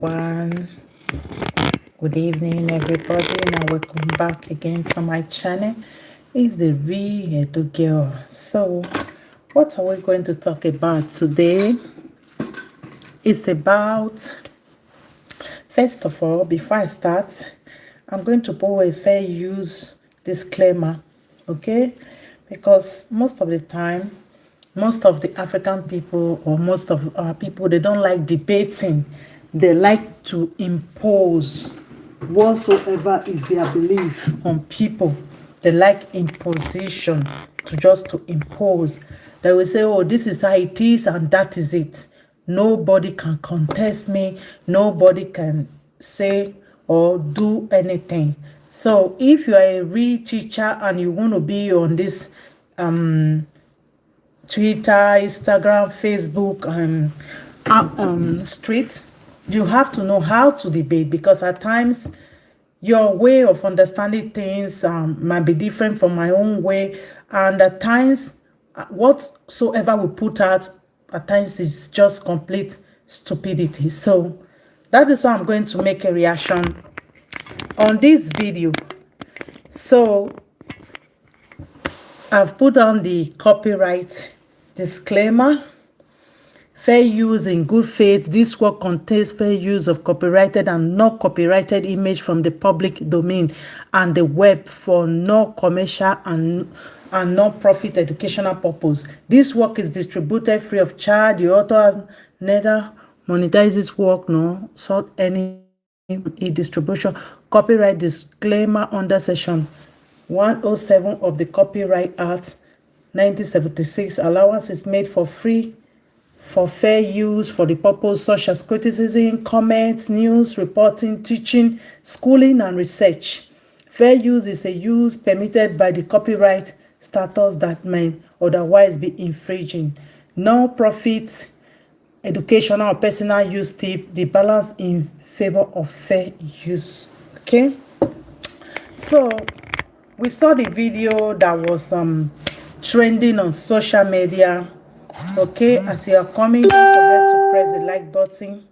One good evening, everybody, and welcome back again to my channel. It's the real Edo girl. So, what are we going to talk about today? It's about, first of all, before I start, I'm going to put a fair use disclaimer, okay? Because most of the time, most of the African people or most of our people, they don't like debating. They like to impose whatsoever is their belief on people. They like imposition, to impose. They will say, oh, this is how it is and that is it. Nobody can contest me. Nobody can say or do anything. So if you are a real teacher and you want to be on this Twitter, Instagram, Facebook, street, you have to know how to debate, because at times your way of understanding things might be different from my own way, and at times whatsoever we put out at times is just complete stupidity. So that is why I'm going to make a reaction on this video. So I've put on the copyright disclaimer. Fair use in good faith. This work contains fair use of copyrighted and not copyrighted image from the public domain and the web for no commercial and non-profit educational purpose. This work is distributed free of charge. The author has neither monetizes work nor sought any distribution. Copyright disclaimer under section 107 of the Copyright Act 1976. Allowance is made for fair use for the purpose such as criticism, comments, news, reporting, teaching, schooling, and research. Fair use is a use permitted by the copyright status that may otherwise be infringing. No profit, educational or personal use tip, the balance in favor of fair use. Okay, so we saw the video that was trending on social media. Okay, as you are coming, don't forget to press the like button.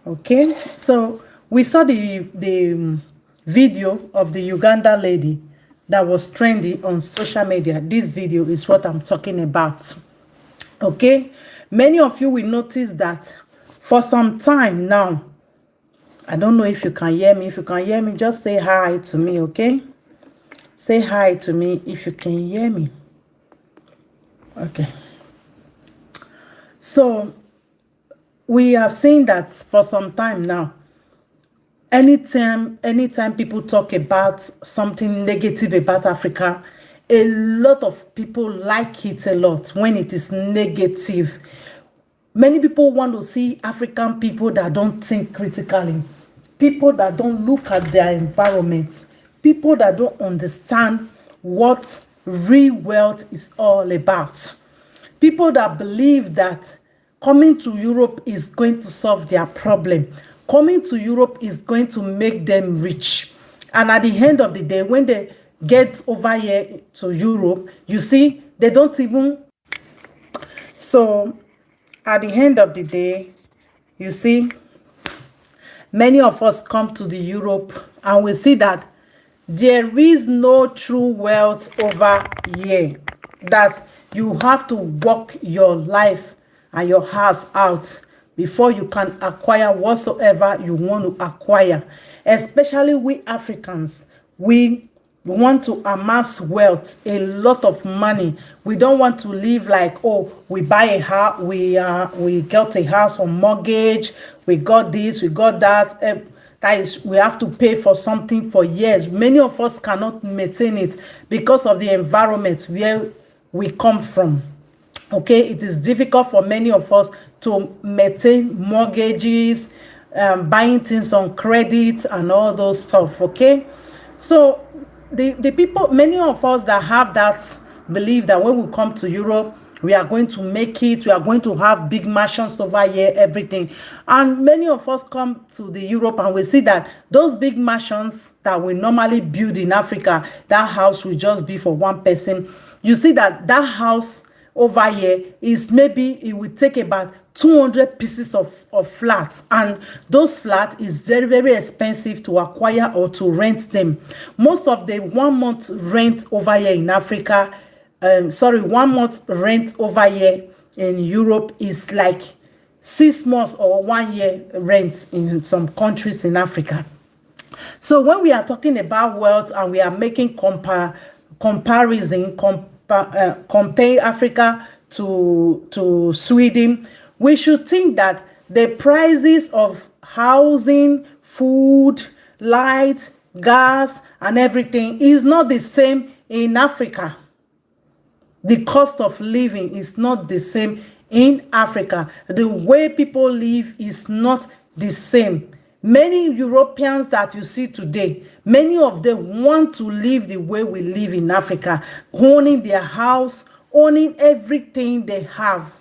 Okay, so we saw the video of the Uganda lady that was trending on social media. This video is what I'm talking about. Okay, many of you will notice that for some time now, I don't know if you can hear me. If you can hear me, just say hi to me, okay? Say hi to me if you can hear me. Okay. So we have seen that for some time now, anytime people talk about something negative about Africa, a lot of people like it a lot when it is negative. Many people want to see African people that don't think critically, people that don't look at their environment, people that don't understand what real wealth is all about. People that believe that coming to Europe is going to solve their problem. Coming to Europe is going to make them rich. And at the end of the day, when they get over here to Europe, you see, they don't even... So, at the end of the day, you see, many of us come to the Europe and we see that there is no true wealth over here. That you have to work your life and your house out before you can acquire whatsoever you want to acquire. Especially we Africans, we want to amass wealth, a lot of money. We don't want to live like, oh, we buy a house, we got a house on mortgage, we got this, we got that. That is, we have to pay for something for years. Many of us cannot maintain it because of the environment where we come from. Okay, it is difficult for many of us to maintain mortgages, buying things on credit and all those stuff. Okay, so the people, many of us that have that believe that when we come to Europe, we are going to make it, we are going to have big mansions over here, everything. And many of us come to the Europe and we see that those big mansions that we normally build in Africa, that house will just be for one person. You see that house over here is maybe it will take about 200 pieces of flats, and those flats is very, very expensive to acquire or to rent them. Most of the 1 month rent over here in Africa, 1 month rent over here in Europe is like 6 months or 1 year rent in some countries in Africa. So when we are talking about wealth and we are making comparison, compare Africa to Sweden, we should think that the prices of housing, food, light, gas, and everything is not the same in Africa. The cost of living is not the same in Africa. The way people live is not the same. Many Europeans that you see today, many of them want to live the way we live in Africa, owning their house, owning everything they have,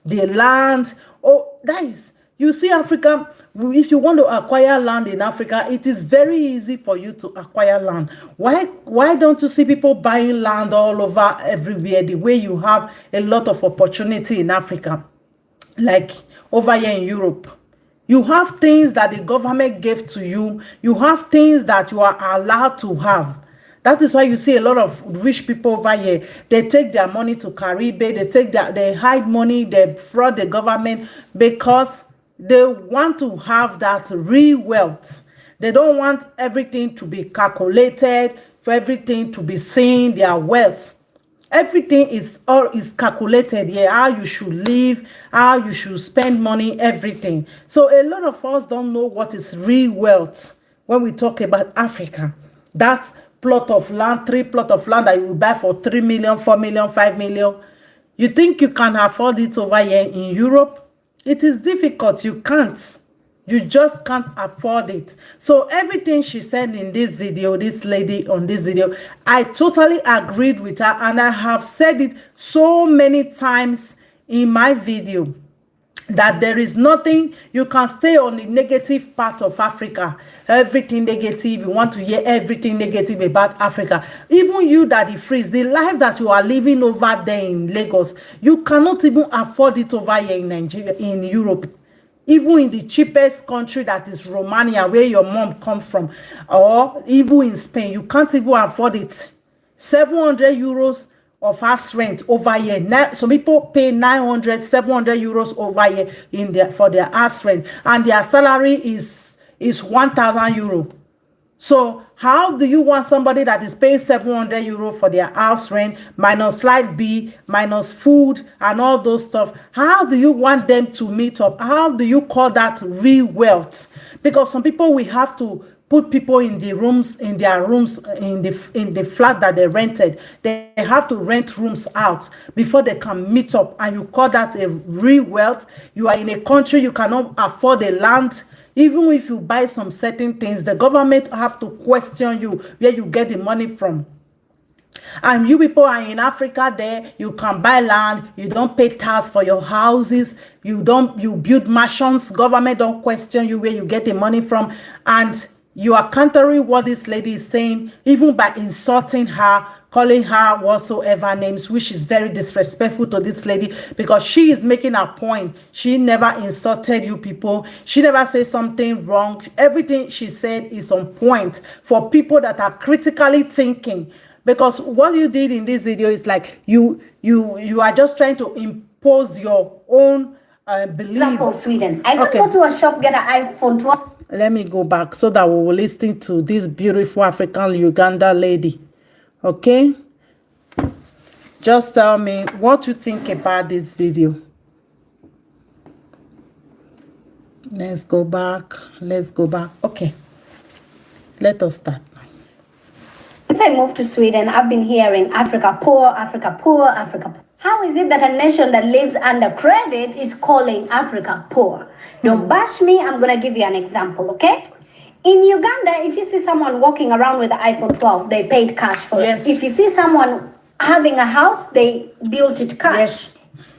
the land. Oh, that is, you see Africa, if you want to acquire land in Africa, it is very easy for you to acquire land. Why don't you see people buying land all over everywhere, the way you have a lot of opportunity in Africa, like over here in Europe? You have things that the government gave to you. You have things that you are allowed to have. That is why you see a lot of rich people over here. They take their money to Caribbean. They hide money. They fraud the government because they want to have that real wealth. They don't want everything to be calculated, for everything to be seen, their wealth. Everything is calculated here, how you should live, how you should spend money, everything. So a lot of us don't know what is real wealth when we talk about Africa. That plot of land, 3 plot of land that you will buy for 3 million, 4 million, 5 million. You think you can afford it over here in Europe? It is difficult. You can't. You just can't afford it. So everything she said in this video, this lady on this video, I totally agreed with her, and I have said it so many times in my video that there is nothing, you can stay on the negative part of Africa. Everything negative, you want to hear everything negative about Africa. Even you, Daddy Freeze, the life that you are living over there in Lagos, you cannot even afford it over here in Nigeria, in Europe. Even in the cheapest country, that is Romania, where your mom comes from, or even in Spain, you can't even afford it. 700 euros of house rent over here. Now, some people pay 900, 700 euros over here for their house rent, and their salary is 1,000 euro. So how do you want somebody that is paying 700 euro for their house rent, minus light bill, minus food, and all those stuff? How do you want them to meet up? How do you call that real wealth? Because some people, we have to put people in their rooms, in the flat that they rented. They have to rent rooms out before they can meet up, and you call that a real wealth? You are in a country, you cannot afford a land. Even if you buy some certain things, the government have to question you where you get the money from. And you people are in Africa there, you can buy land, you don't pay tax for your houses, you build mansions, government don't question you where you get the money from, and you are countering what this lady is saying, even by insulting her, calling her whatsoever names, which is very disrespectful to this lady, because she is making a point. She never insulted you people. She never said something wrong. Everything she said is on point for people that are critically thinking. Because what you did in this video is like you are just trying to impose your own belief. Example, Sweden. I could go to a shop, get an iPhone 12. Let me go back so that we will listen to this beautiful African Uganda lady. Okay, just tell me what you think about this video. Let's go back. Okay, let us start. Since I moved to Sweden, I've been hearing Africa poor, Africa poor, Africa poor. How is it that a nation that lives under credit is calling Africa poor? Don't bash me. I'm going to give you an example, okay? In Uganda, if you see someone walking around with the iPhone 12, they paid cash for it. If you see someone having a house, they built it cash. Yes.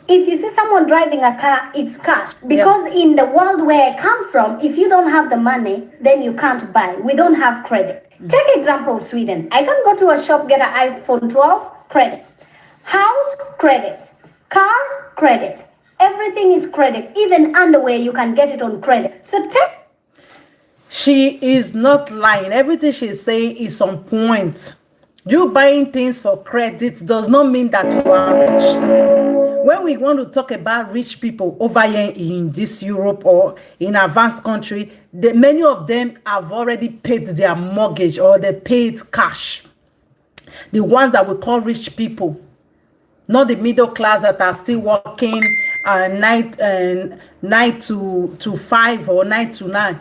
If you see someone driving a car, it's cash. Because in the world where I come from, if you don't have the money, then you can't buy. We don't have credit. Take example, Sweden. I can go to a shop, get an iPhone 12, credit. House, credit. Car, credit. Everything is credit. Even underwear, you can get it on credit. So She is not lying. Everything she's saying is on point. You buying things for credit does not mean that you are rich. When we want to talk about rich people over here in this Europe or in advanced country, many of them have already paid their mortgage or they paid cash. The ones that we call rich people, not the middle class that are still working 9 to 5 or 9 to 9.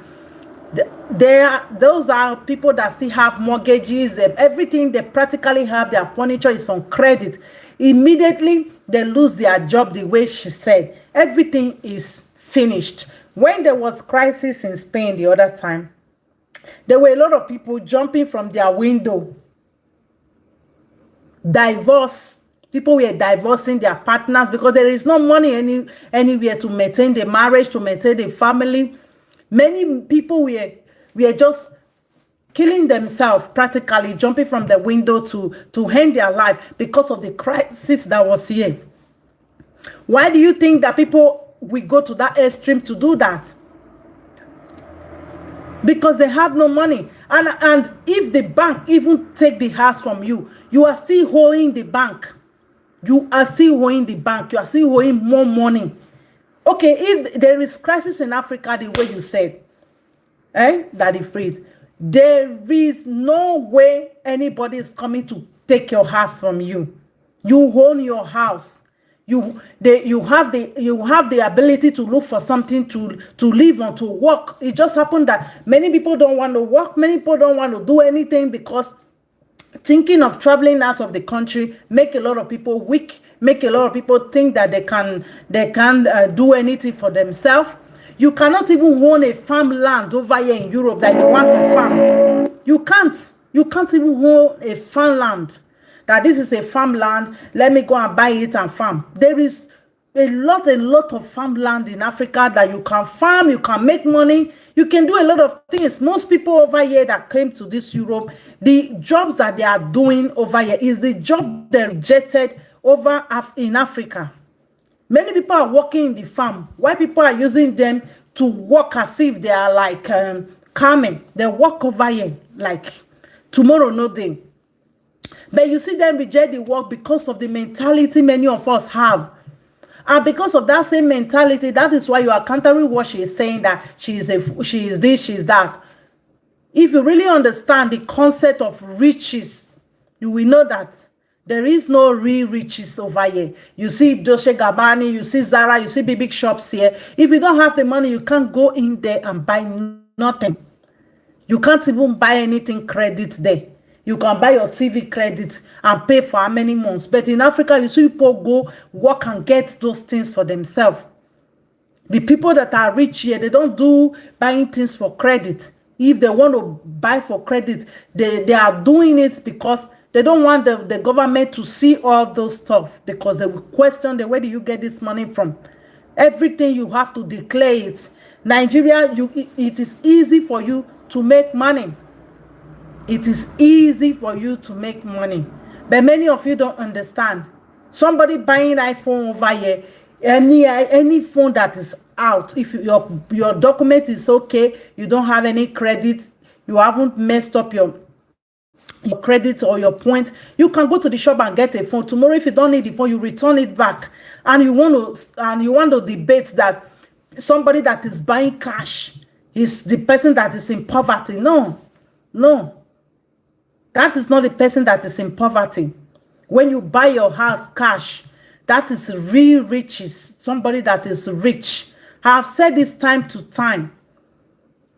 Those are people that still have mortgages. Everything they practically have, their furniture is on credit. Immediately they lose their job, the way she said, everything is finished. When there was crisis in Spain the other time, there were a lot of people jumping from their window. Divorce. People were divorcing their partners because there is no money anywhere to maintain the marriage, to maintain the family. Many people were just killing themselves, practically jumping from the window to end their life because of the crisis that was here. Why do you think that people will go to that extreme to do that? Because they have no money. And if the bank even take the house from you, you are still owing the bank. You are still owing the bank. You are still owing more money. Okay, if there is crisis in Africa, the way you said, Daddy Freeze, there is no way anybody is coming to take your house from you. You own your house. You have the ability to look for something to live on, to work. It just happened that many people don't want to work. Many people don't want to do anything because thinking of traveling out of the country make a lot of people weak, make a lot of people think that they can do anything for themselves. You cannot even own a farmland over here in Europe that you want to farm. You can't even own a farmland that this is a farmland, let me go and buy it and farm. There is a lot of farmland in Africa that you can farm, you can make money, you can do a lot of things. Most people over here that came to this Europe, the jobs that they are doing over here is the job they rejected over in Africa. Many people are working in the farm. Why people are using them to work as if they are like Carmen? They work over here like tomorrow, no day. But you see them reject the work because of the mentality many of us have. And because of that same mentality, that is why you are countering what she is saying, that she is this, she is that. If you really understand the concept of riches, you will know that there is no real riches over here. You see Dolce Gabbana, you see Zara, you see big shops here. If you don't have the money, you can't go in there and buy nothing. You can't even buy anything credit there. You can buy your TV credit and pay for how many months. But in Africa, you see people go work and get those things for themselves. The people that are rich here, they don't do buying things for credit. If they want to buy for credit, they are doing it because they don't want the government to see all those stuff, because they will question where do you get this money from? Everything you have to declare it. Nigeria, it is easy for you to make money. It is easy for you to make money. But many of you don't understand. Somebody buying iPhone over here, any phone that is out, if your document is okay, you don't have any credit, you haven't messed up your credit or your point, you can go to the shop and get a phone. Tomorrow, if you don't need the phone, you return it back. And you want to debate that somebody that is buying cash is the person that is in poverty. No. That is not the person that is in poverty. When you buy your house cash, that is real riches. Somebody that is rich. I have said this time to time.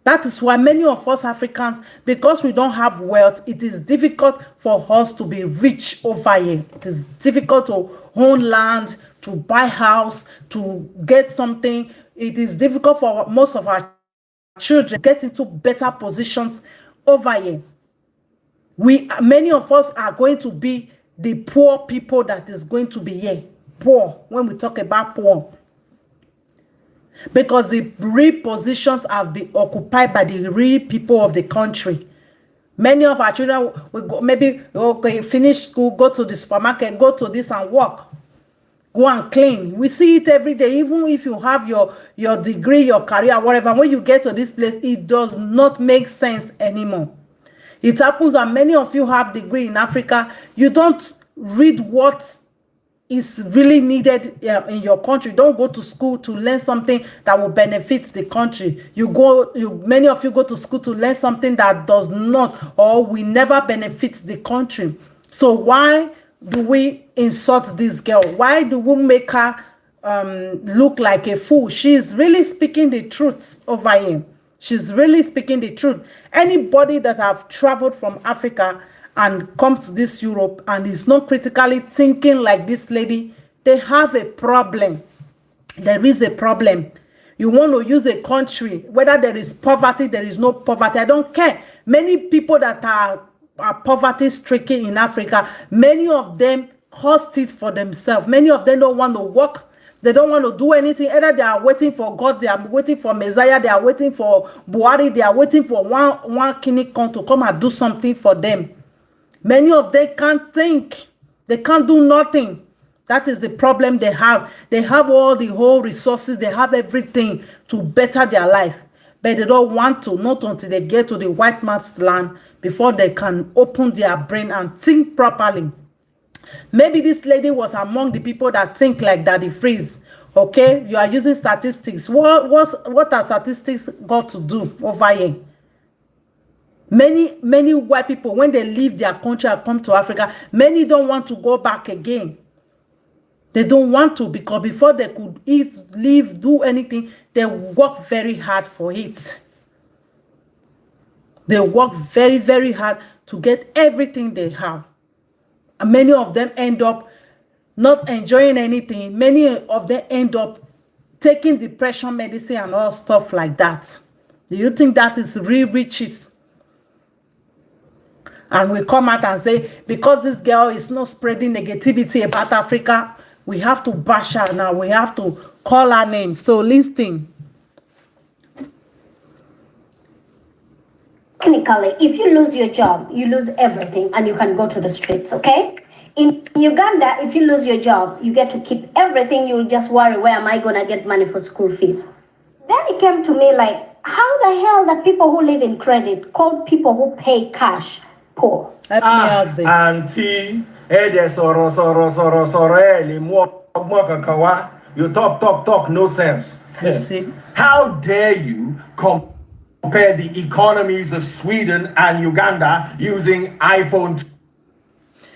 That is why many of us Africans, because we don't have wealth, it is difficult for us to be rich over here. It is difficult to own land, to buy house, to get something. It is difficult for most of our children to get into better positions over here. Many of us are going to be the poor people that is going to be here. Poor, when we talk about poor. Because the real positions have been occupied by the real people of the country. Many of our children will go, maybe, okay, finish school, go to the supermarket, go to this and work. go and clean. We see it every day. Even if you have your degree, your career, whatever, when you get to this place, it does not make sense anymore. It happens that many of you have degree in Africa. You don't read what is really needed in your country. Don't go to school to learn something that will benefit the country. Many of you go to school to learn something that does not or will never benefit the country. So why do we insult this girl? Why do we make her look like a fool? She is really speaking the truth over here. She's really speaking the truth. Anybody that have traveled from Africa and come to this Europe and is not critically thinking like this lady, they have a problem. There is a problem. You want to use a country, whether there is poverty, there is no poverty, I don't care. Many people that are poverty stricken in Africa, many of them caused it for themselves. Many of them don't want to work. They don't want to do anything. Either they are waiting for God, they are waiting for Messiah, they are waiting for Buhari, they are waiting for one Kinikon to come and do something for them. Many of them can't think. They can't do nothing. That is the problem they have. They have all the whole resources. They have everything to better their life. But they don't want to, not until they get to the white man's land before they can open their brain and think properly. Maybe this lady was among the people that think like Daddy Freeze. Okay, you are using statistics. What are statistics got to do over here? Many white people, when they leave their country and come to Africa, many don't want to go back again. They don't want to, because before they could eat, live, do anything, they work very hard for it. They work very, very hard to get everything they have. And many of them end up not enjoying anything. Many of them end up taking depression medicine and all stuff like that. Do you think that is real riches? And we come out and say, because this girl is not spreading negativity about Africa, we have to bash her now. We have to call her name. So listen. Technically, if you lose your job, you lose everything and you can go to the streets, okay? In Uganda, if you lose your job, you get to keep everything. You'll just worry, where am I going to get money for school fees? Then it came to me like, how the hell that people who live in credit call people who pay cash poor? Let me ask them. Auntie, you talk, no sense. You see? How dare you compare the economies of Sweden and Uganda using iPhone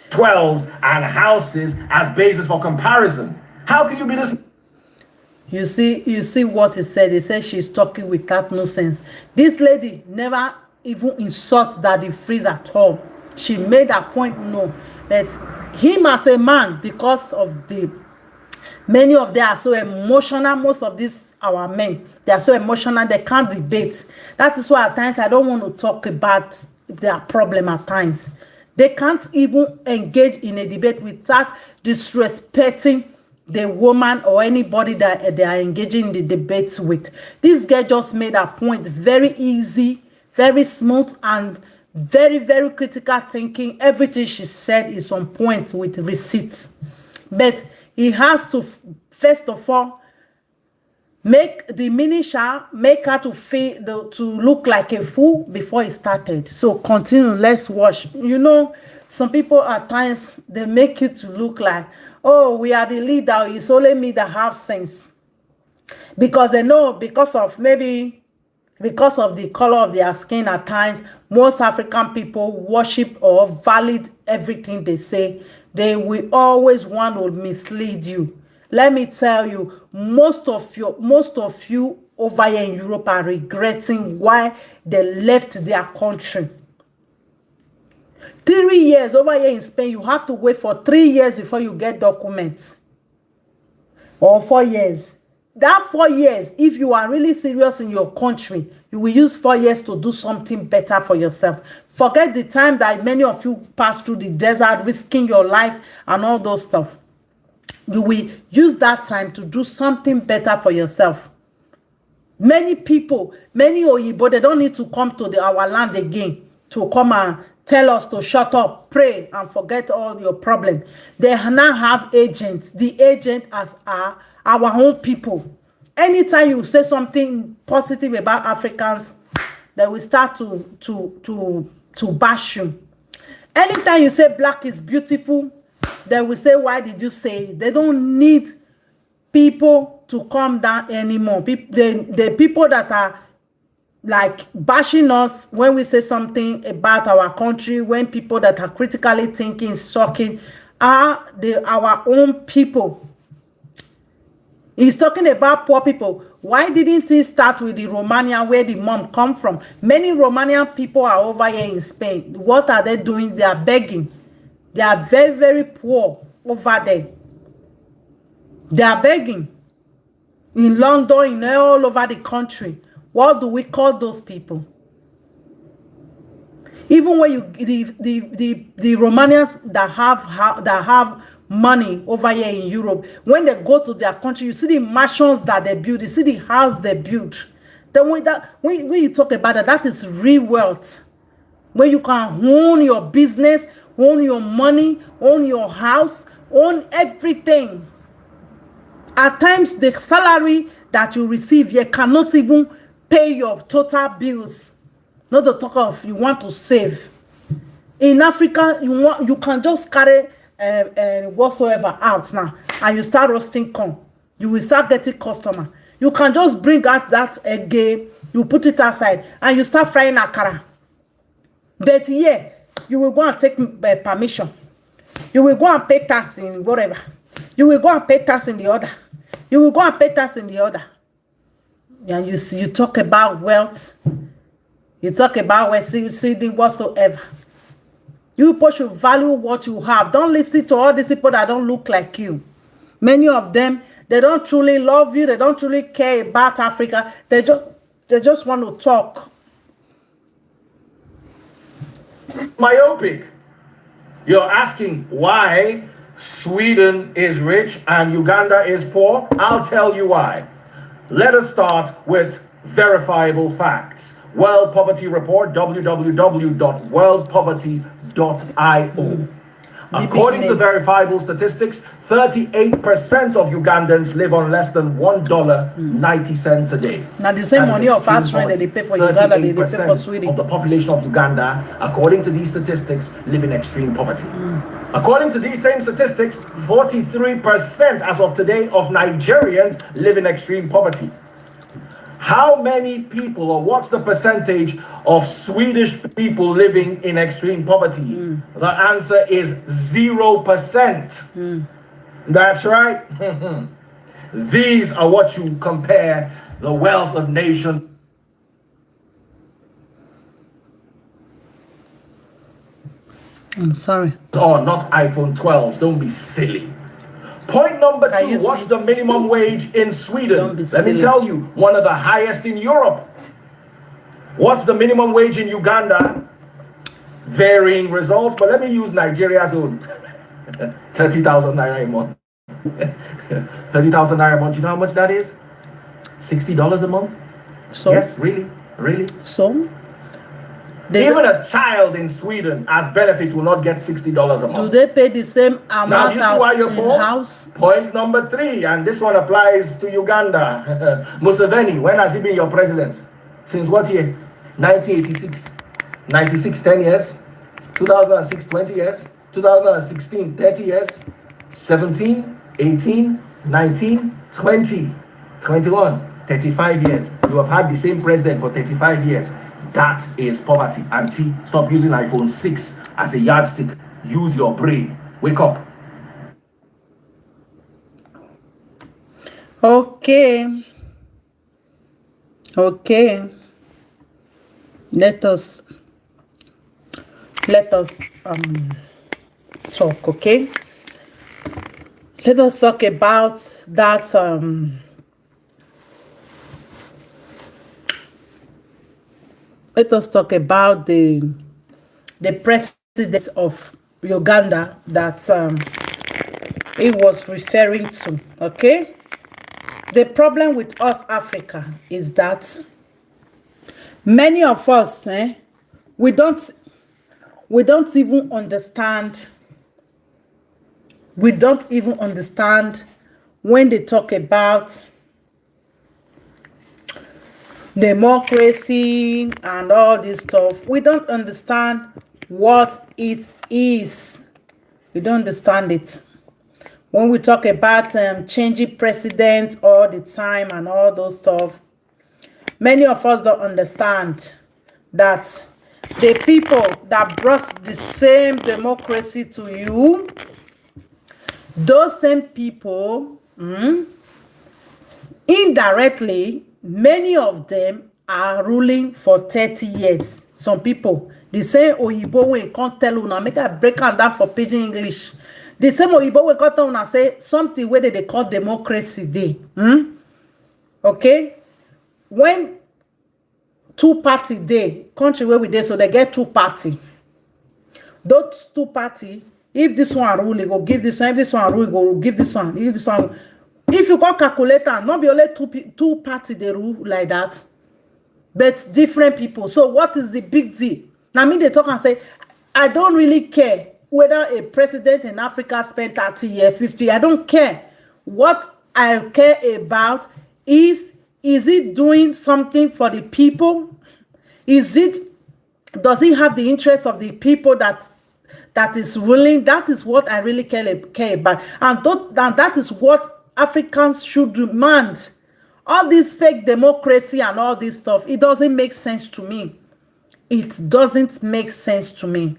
12s and houses as basis for comparison? How can you be this? You see what he said. He said she's talking without no sense. This lady never even insult Daddy Freeze at all. She made a point no that him as a man, because of the many of them are so emotional. Most of these our men, they are so emotional they can't debate. That is why at times I don't want to talk about their problem at times. They can't even engage in a debate without disrespecting the woman or anybody that they are engaging in the debates with. This girl just made a point very easy, very smooth, and very, very critical thinking. Everything she said is on point with receipts. But he has to, first of all, make the minister, make her to feel, to look like a fool before he started. So continue, let's watch. You know, some people at times, they make you to look like, oh, we are the leader, it's only me that have sense. Because they know, because of the color of their skin at times, most African people worship or validate everything they say. They will always want to mislead you. Let me tell you, most of you over here in Europe are regretting why they left their country. 3 years over here in Spain, you have to wait for 3 years before you get documents. Or 4 years. That 4 years, if you are really serious in your country, you will use 4 years to do something better for yourself. Forget the time that many of you pass through the desert, risking your life and all those stuff. You will use that time to do something better for yourself. Many people, many Oyibo, they don't need to come to our land again to come and tell us to shut up, pray, and forget all your problem. They now have agents. The agent as our own people. Anytime you say something positive about Africans, they will start to bash you. Anytime you say black is beautiful, they will say, why did you say it? They don't need people to calm down anymore. The people that are like bashing us when we say something about our country, when people that are critically thinking, talking, are our own people. He's talking about poor people. Why didn't he start with the Romania where the mom come from? Many Romanian people are over here in Spain. What are they doing? They are begging. They are very, very poor over there. They are begging. In London, in all over the country. What do we call those people? Even when you the Romanians that have money over here in Europe, when they go to their country, you see the mansions that they build, you see the house they build. Then when you talk about that, that is real wealth. When you can own your business, own your money, own your house, own everything. At times, the salary that you receive, you cannot even pay your total bills. Not to talk of you want to save. In Africa, you can just carry whatsoever out now, and you start roasting corn. You will start getting customer. You can just bring out that egg, you put it aside, and you start frying akara. But yeah, you will go and take permission. You will go and pay tax in whatever. You will go and pay tax in the other. You will go and pay tax in the other. And you talk about wealth. You talk about whatsoever. You people should value what you have. Don't listen to all these people that don't look like you. Many of them, they don't truly love you. They don't truly care about Africa. They just want to talk. Myopic. You're asking why Sweden is rich and Uganda is poor? I'll tell you why. Let us start with verifiable facts. World Poverty Report, www.worldpoverty.io. According to verifiable statistics, 38% of Ugandans live on less than $1.90 a day. Now the same money of us rent that they pay for Uganda, they pay for Sweden. Of the population of Uganda, according to these statistics, live in extreme poverty. According to these same statistics, 43% as of today of Nigerians live in extreme poverty. How many people, or what's the percentage of Swedish people living in extreme poverty? The answer is 0%. That's right. These are what you compare the wealth of nations. I'm sorry. Oh, not iPhone 12s. Don't be silly. Point number two, what's the minimum wage in Sweden? Let me tell you, one of the highest in Europe. What's the minimum wage in Uganda? Varying results, but let me use Nigeria's own. 30,000 naira a month. 30,000 naira a month, you know how much that is? $60 a month? So? Yes, really? So? Even a child in Sweden as benefits will not get $60 a month. Do they pay the same amount now, you see why you're poor? House? Point number 3, and this one applies to Uganda. Museveni, when has he been your president? Since what year? 1986. 96, 10 years. 2006, 20 years. 2016, 30 years. 17, 18, 19, 20, 21, 35 years. You have had the same president for 35 years. That is poverty. Auntie, stop using iPhone 6 as a yardstick. Use your brain. Wake up. Okay. Let us talk, okay? Let us talk about that let us talk about the president of Uganda that he was referring to, okay? The problem with us, Africa, is that many of us, we don't We don't even understand. We don't even understand when they talk about democracy and all this stuff. We don't understand what it is. We don't understand it. When we talk about changing presidents all the time and all those stuff, many of us don't understand that the people that brought the same democracy to you, those same people, indirectly, many of them are ruling for 30 years. Some people, the same Oyibo wey can't tell una, make I break am down for pidgin English. The same Oyibo wey can't tell una say something where they call democracy dey. Okay? When two-party dey, country where we dey, so they get two-party. Those two-party, if this one rule, they go give this one. If this one rule, they go give this one. If this one, if you go calculate am, not be only two-party they rule like that, but different people. So what is the big deal? Now me they talk and say, I don't really care whether a president in Africa spent 30 years, 50. I don't care. What I care about is it doing something for the people? Does it have the interest of the people that is ruling? That is what I really care about. And that is what Africans should demand. All this fake democracy and all this stuff, it doesn't make sense to me. It doesn't make sense to me.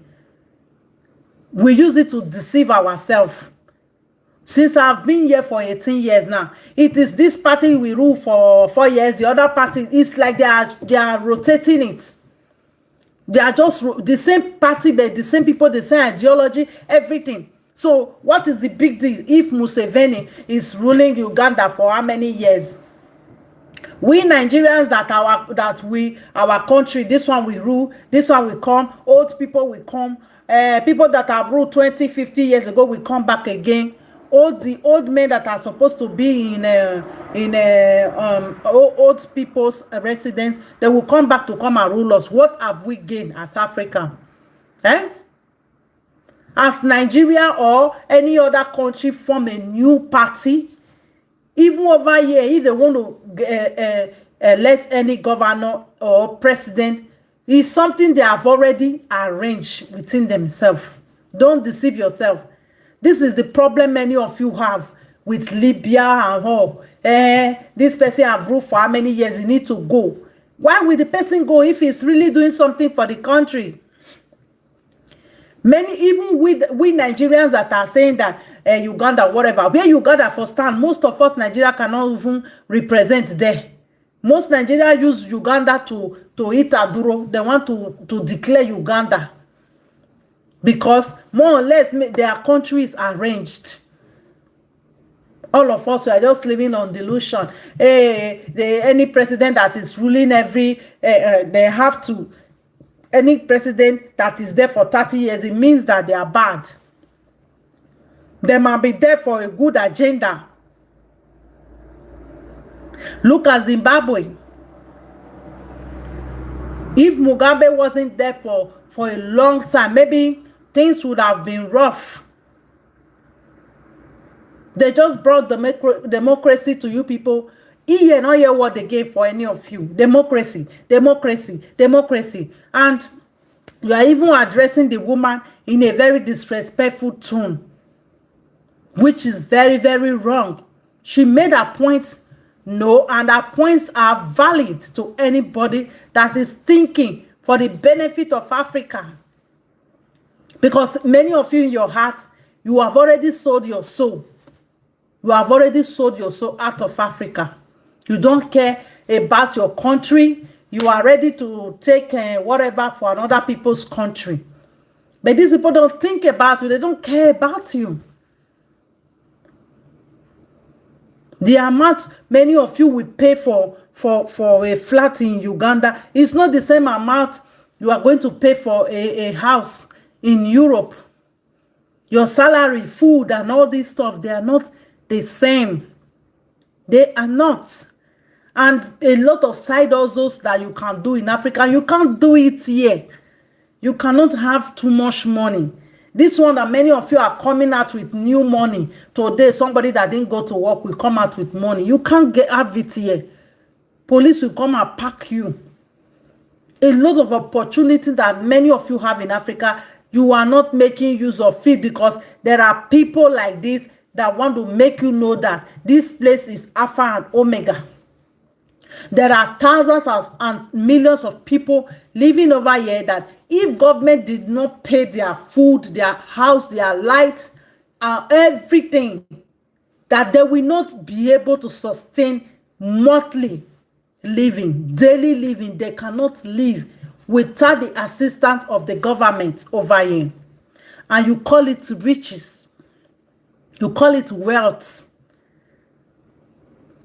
We use it to deceive ourselves. Since I've been here for 18 years now, it is this party we rule for 4 years. The other party, it's like they are rotating it. They are just the same party, but the same people, the same ideology, everything. So what is the big deal if Museveni is ruling Uganda for how many years? We Nigerians our country, this one will rule, this one will come, old people will come, people that have ruled 20, 50 years ago will come back again. The old men that are supposed to be in old people's residence, they will come back to come and rule us. What have we gained as Africa? As Nigeria or any other country form a new party, even over here, if they want to elect any governor or president, it's something they have already arranged within themselves. Don't deceive yourself. This is the problem many of you have with Libya and all. This person have ruled for how many years? You need to go. Why will the person go if he's really doing something for the country? Many, even we Nigerians that are saying that Uganda, whatever, where Uganda for stand, most of us Nigeria cannot even represent there. Most Nigeria use Uganda to eat aduro. They want to declare Uganda because more or less their country is arranged. All of us are just living on delusion. Any president that is ruling they have to. Any president that is there for 30 years, it means that they are bad. They might be there for a good agenda. Look at Zimbabwe. If Mugabe wasn't there for a long time, maybe things would have been rough. They just brought democracy to you people. You not hear what they gave for any of you. Democracy, democracy, democracy. And you are even addressing the woman in a very disrespectful tone, which is very, very wrong. She made her points, no, and her points are valid to anybody that is thinking for the benefit of Africa. Because many of you in your heart, you have already sold your soul. You have already sold your soul out of Africa. You don't care about your country. You are ready to take whatever for another people's country. But these people don't think about you. They don't care about you. The amount many of you will pay for a flat in Uganda is not the same amount you are going to pay for a house in Europe. Your salary, food, and all this stuff, they are not the same. They are not. And a lot of side hustles that you can do in Africa, you can't do it here. You cannot have too much money. This one that many of you are coming out with new money. Today, somebody that didn't go to work will come out with money. You can't have it here. Police will come and pack you. A lot of opportunity that many of you have in Africa, you are not making use of it because there are people like this that want to make you know that this place is Alpha and Omega. There are thousands and millions of people living over here that if government did not pay their food, their house, their lights, everything, that they will not be able to sustain monthly living, daily living. They cannot live without the assistance of the government over here. And you call it riches. You call it wealth.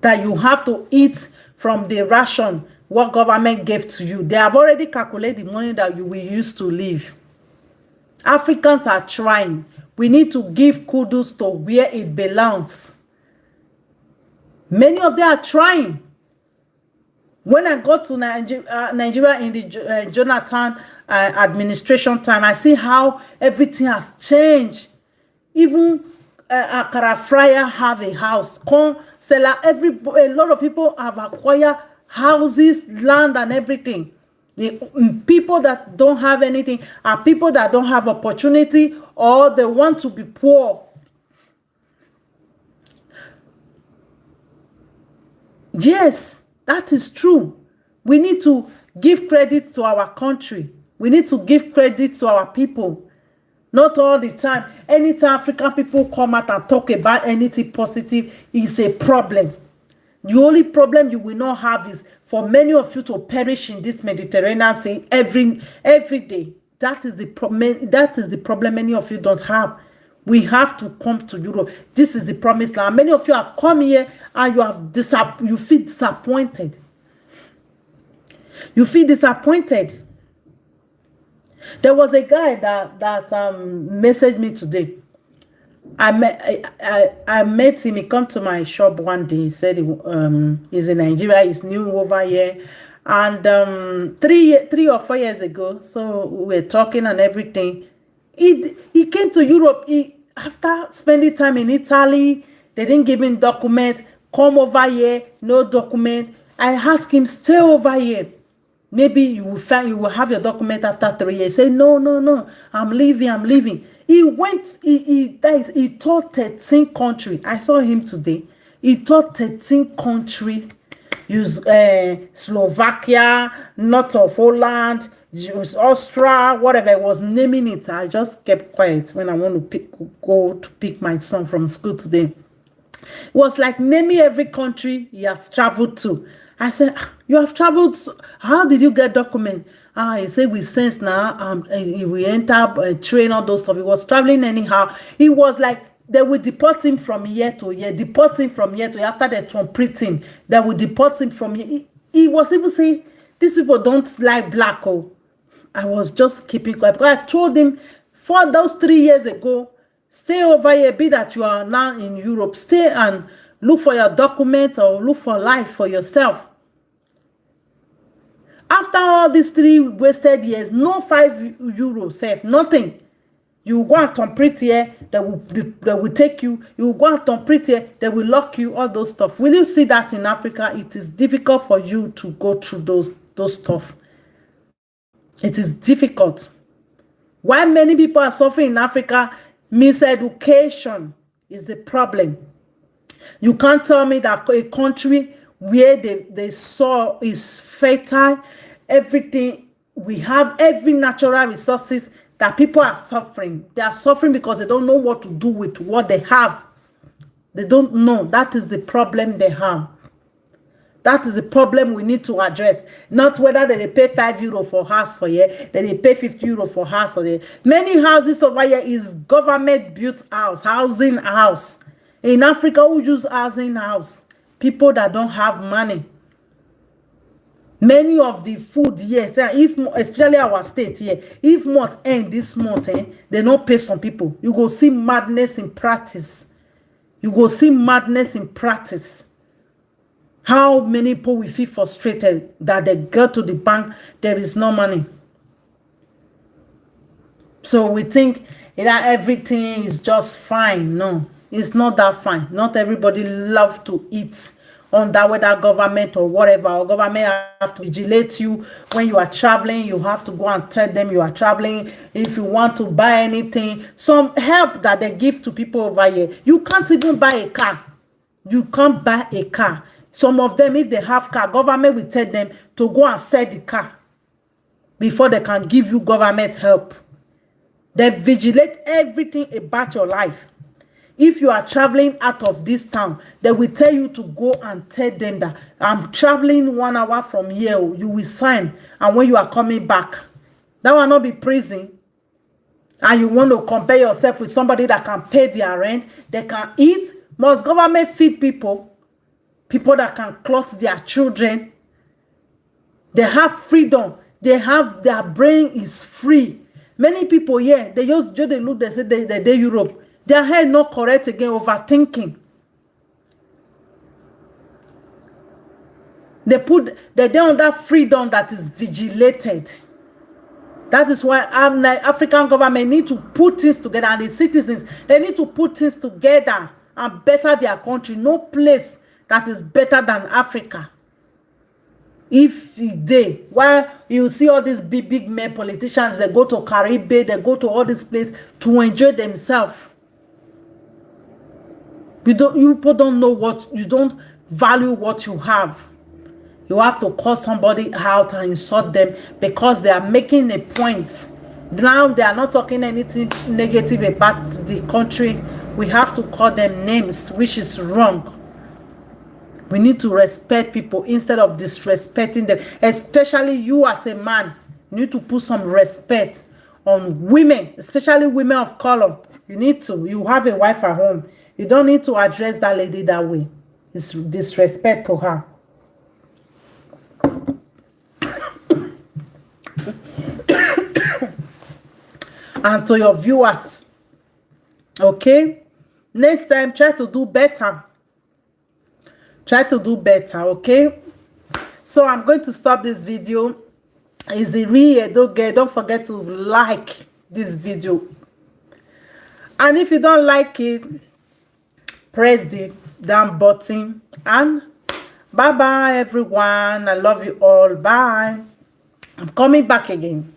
That you have to eat from the ration what government gave to you. They have already calculated the money that you will use to live. Africans are trying. We need to give kudos to where it belongs. Many of them are trying. When I got to Nigeria in the Jonathan administration time, I see how everything has changed. Even Akara Fryer have a house. Corn seller, a lot of people have acquired houses, land, and everything. The people that don't have anything are people that don't have opportunity or they want to be poor. Yes, that is true. We need to give credit to our country. We need to give credit to our people. Not all the time. Anytime African people come out and talk about anything positive is a problem. The only problem you will not have is for many of you to perish in this Mediterranean Sea every day. That is the problem. That is the problem many of you don't have. We have to come to Europe. This is the promised land. Many of you have come here and you feel disappointed. You feel disappointed. There was a guy that messaged me today. I met him. He come to my shop one day. He said he's in Nigeria. He's new over here. And 3 or 4 years ago, so we were talking and everything. He came to Europe. After spending time in Italy, they didn't give him document. Come over here, no document. I asked him, stay over here. Maybe you will have your document after 3 years. Say, no, I'm leaving. He taught 13 countries. I saw him today. He taught 13 countries. Use Slovakia, north of Holland, use Austria, whatever. I was naming it. I just kept quiet when I want to go to pick my son from school today. It was like naming every country he has traveled to. I said, you have traveled. How did you get document? He said, we sense now. We enter train, all those stuff. He was traveling anyhow. He was like, they will deport him from year to year. Deport him from year to year. After they complete him, they will deport him from year. He was even saying, these people don't like black. Oh, I was just keeping quiet. Because I told him, for those 3 years ago, stay over here. Be that you are now in Europe. Stay and look for your documents or look for life for yourself. After all these 3 wasted years, no €5 safe, nothing. You go and complete here, they will take you. You go and complete here, they will lock you, all those stuff. Will you see that in Africa? It is difficult for you to go through those stuff. It is difficult. Why many people are suffering in Africa? Miseducation is the problem. You can't tell me that a country where the soil is fertile, everything, we have every natural resources, that people are suffering. They are suffering because they don't know what to do with what they have. They don't know. That is the problem they have. That is the problem we need to address. Not whether they pay €5 for house for here, then they pay €50 for house for there. Many houses over here is government built housing house. In Africa, who use housing house? People that don't have money. Many of the food here, especially our state here, if month end this month, they don't pay some people. You go see madness in practice. You go see madness in practice. How many people will feel frustrated that they go to the bank, there is no money. So we think that everything is just fine. No, it's not that fine. Not everybody love to eat under whether government or whatever, or government have to vigilate you when you are traveling. You have to go and tell them you are traveling. If you want to buy anything, some help that they give to people over here, you can't even buy a car. You can't buy a car. Some of them, if they have car, government will tell them to go and sell the car before they can give you government help. They vigilate everything about your life. If you are traveling out of this town, they will tell you to go and tell them that I'm traveling 1 hour from here. You will sign. And when you are coming back, that will not be prison. And you want to compare yourself with somebody that can pay their rent, they can eat. Must government feed people? People that can clothe their children. They have freedom. They have, their brain is free. Many people here, they just they look, they say they Europe. Their head not correct again, overthinking. They're under freedom that is vigilated. That is why African government need to put things together, and the citizens, they need to put things together and better their country. No place that is better than Africa. If they, while you see all these big men politicians, they go to Caribbean, they go to all these places to enjoy themselves. You people don't know what, you don't value what you have. You have to call somebody out and insult them because they are making a point. Now they are not talking anything negative about the country. We have to call them names, which is wrong. We need to respect people instead of disrespecting them. Especially you as a man, you need to put some respect on women, especially women of color. You need to. You have a wife at home. You don't need to address that lady that way. It's disrespect to her. And to your viewers, okay? Next time, try to do better. Try to do better, okay? So I'm going to stop this video. Is it real? Don't forget to like this video. And if you don't like it, press the down button. And bye-bye, everyone. I love you all. Bye. I'm coming back again.